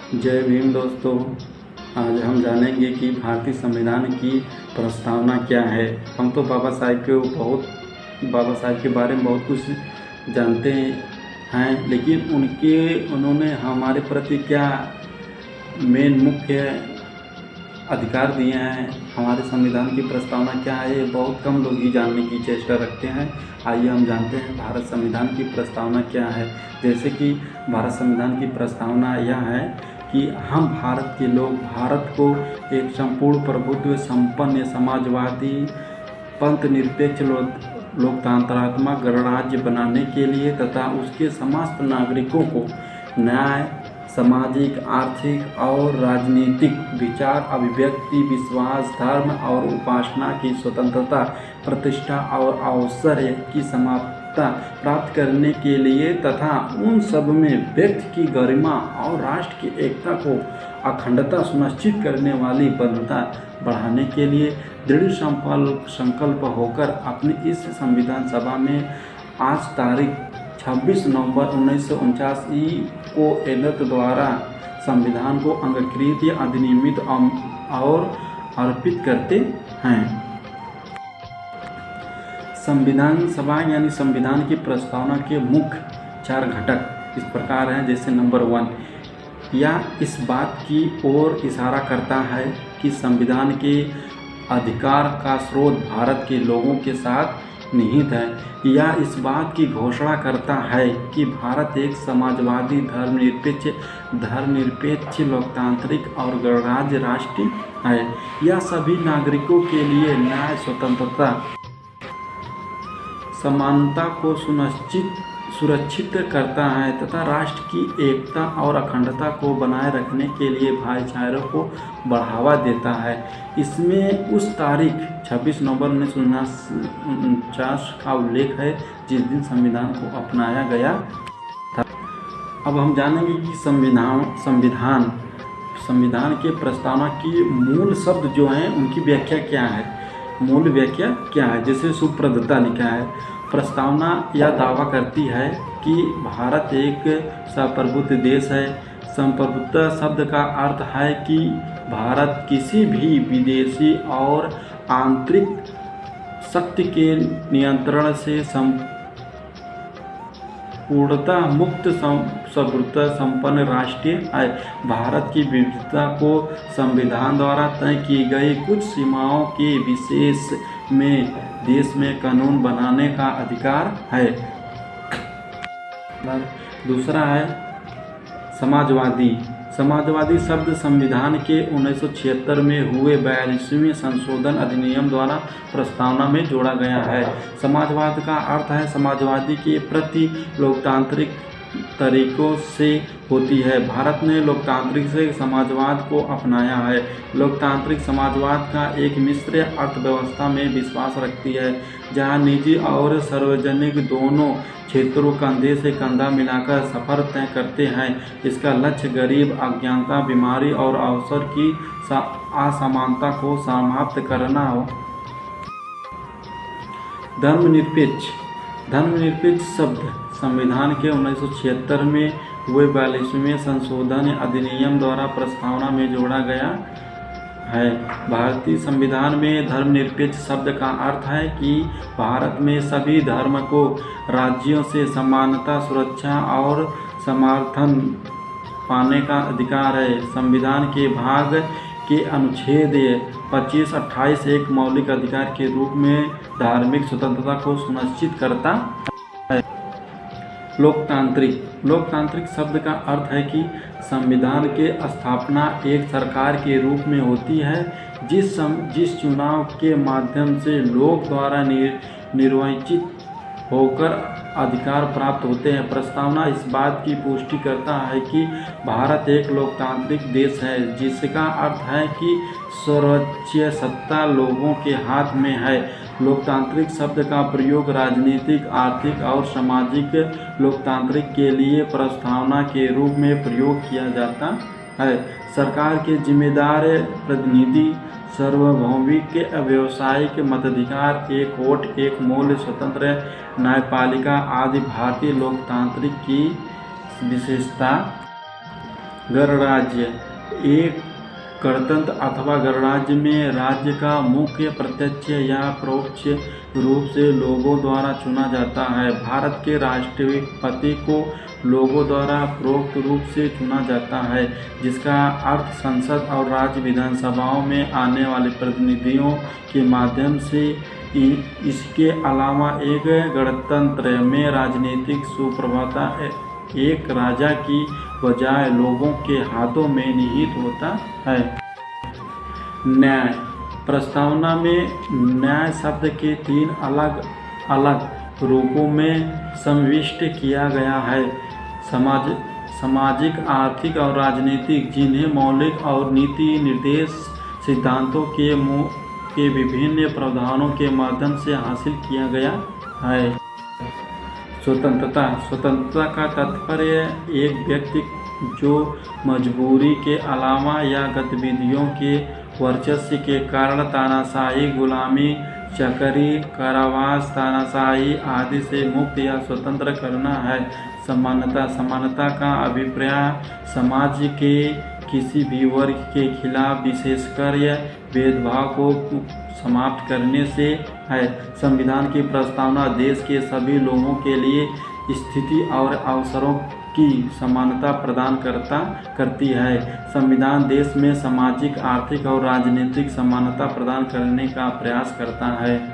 जय भीम दोस्तों। आज हम जानेंगे कि भारतीय संविधान की प्रस्तावना क्या है। हम तो बाबा साहब के बारे में बहुत कुछ जानते हैं, लेकिन उन्होंने हमारे प्रति क्या मुख्य अधिकार दिए हैं, हमारे संविधान की प्रस्तावना क्या है, ये बहुत कम लोग ही जानने की चेष्टा रखते हैं। आइए हम जानते हैं भारत संविधान की प्रस्तावना क्या है। जैसे कि भारत संविधान की प्रस्तावना यह है कि हम भारत के लोग भारत को एक संपूर्ण प्रभुत्व संपन्न समाजवादी पंथ निरपेक्ष लोकतंत्रात्मक गणराज्य बनाने के लिए तथा उसके समस्त नागरिकों को न्याय, सामाजिक, आर्थिक और राजनीतिक विचार, अभिव्यक्ति, विश्वास, धर्म और उपासना की स्वतंत्रता, प्रतिष्ठा और अवसर की समानता प्राप्त करने के लिए तथा उन सब में व्यक्ति की गरिमा और राष्ट्र की एकता को अखंडता सुनिश्चित करने वाली बद्धता बढ़ाने के लिए दृढ़ संकल्प होकर अपनी इस संविधान सभा में आज तारीख 26 नवंबर 1949 को एनत द्वारा संविधान को अंगीकृत या अधिनियमित और अर्पित करते हैं। संविधान सभा यानी संविधान की प्रस्तावना के मुख्य 4 घटक इस प्रकार हैं। जैसे नंबर 1, यह इस बात की ओर इशारा करता है कि संविधान के अधिकार का स्रोत भारत के लोगों के साथ निहित है। यह इस बात की घोषणा करता है कि भारत एक समाजवादी धर्मनिरपेक्ष लोकतांत्रिक और गणराज्य राष्ट्र है। यह सभी नागरिकों के लिए न्याय, स्वतंत्रता, समानता को सुरक्षित करता है तथा राष्ट्र की एकता और अखंडता को बनाए रखने के लिए भाईचारे को बढ़ावा देता है। इसमें उस तारीख 26 नवंबर 1949 का उल्लेख है जिस दिन संविधान को अपनाया गया था। अब हम जानेंगे कि संविधान के प्रस्तावना की मूल शब्द जो हैं उनकी व्याख्या क्या है। मूल व्याख्या क्या है? जैसे सुप्रदता लिखा है। प्रस्तावना यह दावा करती है कि भारत एक संप्रभुत्व देश है। संप्रभुत्व शब्द का अर्थ है कि भारत किसी भी विदेशी और आंतरिक शक्ति के नियंत्रण से पूर्णतः मुक्त संप्रभुत्व संपन्न राष्ट्र है। भारत की विविधता को संविधान द्वारा तय की गई कुछ सीमाओं के विशेष में देश में कानून बनाने का अधिकार है। दूसरा है समाजवादी शब्द संविधान के 1976 में हुए 42वें संशोधन अधिनियम द्वारा प्रस्तावना में जोड़ा गया है। समाजवाद का अर्थ है समाजवादी के प्रति लोकतांत्रिक तरीकों से होती है। भारत ने लोकतांत्रिक से समाजवाद को अपनाया है। लोकतांत्रिक समाजवाद का एक मिश्र अर्थव्यवस्था में विश्वास रखती है जहां निजी और सार्वजनिक दोनों क्षेत्रों कंधे से कंधा मिलाकर सफर तय करते हैं। इसका लक्ष्य गरीब, अज्ञानता, बीमारी और अवसर की असमानता को समाप्त करना हो। धर्मनिरपेक्ष शब्द संविधान के 1976 में हुए 42वें संशोधन अधिनियम द्वारा प्रस्तावना में जोड़ा गया है। भारतीय संविधान में धर्मनिरपेक्ष शब्द का अर्थ है कि भारत में सभी धर्म को राज्यों से समानता, सुरक्षा और समर्थन पाने का अधिकार है। संविधान के भाग के अनुच्छेद 25, 28 एक मौलिक अधिकार के रूप में धार्मिक स्वतंत्रता को सुनिश्चित करता है। लोकतांत्रिक शब्द का अर्थ है कि संविधान के स्थापना एक सरकार के रूप में होती है जिस चुनाव के माध्यम से लोग द्वारा निर्वाचित होकर अधिकार प्राप्त होते हैं। प्रस्तावना इस बात की पुष्टि करता है कि भारत एक लोकतांत्रिक देश है जिसका अर्थ है कि सर्वोच्च सत्ता लोगों के हाथ में है। लोकतांत्रिक शब्द का प्रयोग राजनीतिक, आर्थिक और सामाजिक लोकतांत्रिक के लिए प्रस्तावना के रूप में प्रयोग किया जाता है। सरकार के जिम्मेदार प्रतिनिधि, सार्वभौमिक व्यावसायिक मताधिकार, एक वोट एक मूल्य, स्वतंत्र न्यायपालिका आदि भारतीय लोकतांत्रिक की विशेषता गणराज्य एक गणतंत्र अथवा गणराज्य में राज्य का मुख्य प्रत्यक्ष या परोक्ष रूप से लोगों द्वारा चुना जाता है। भारत के राष्ट्रपति को लोगों द्वारा परोक्ष रूप से चुना जाता है, जिसका अर्थ संसद और राज्य विधानसभाओं में आने वाले प्रतिनिधियों के माध्यम से। इसके अलावा एक गणतंत्र में राजनीतिक सुप्रभुता एक राजा की बजाय लोगों के हाथों में निहित होता है। न्याय प्रस्तावना में न्याय शब्द के 3 अलग अलग रूपों में समाविष्ट किया गया है। सामाजिक, आर्थिक और राजनीतिक, जिन्हें मौलिक और नीति निर्देश सिद्धांतों के विभिन्न प्रावधानों के माध्यम से हासिल किया गया है। स्वतंत्रता का तात्पर्य एक व्यक्ति जो मजबूरी के अलावा या गतिविधियों के वर्चस्व के कारण तानाशाही, गुलामी, चाकरी, कारावास, तानाशाही आदि से मुक्त या स्वतंत्र करना है। समानता का अभिप्राय समाज के किसी भी वर्ग के खिलाफ विशेषकर भेदभाव को समाप्त करने से है। संविधान की प्रस्तावना देश के सभी लोगों के लिए स्थिति और अवसरों की समानता प्रदान करती है। संविधान देश में सामाजिक, आर्थिक और राजनीतिक समानता प्रदान करने का प्रयास करता है।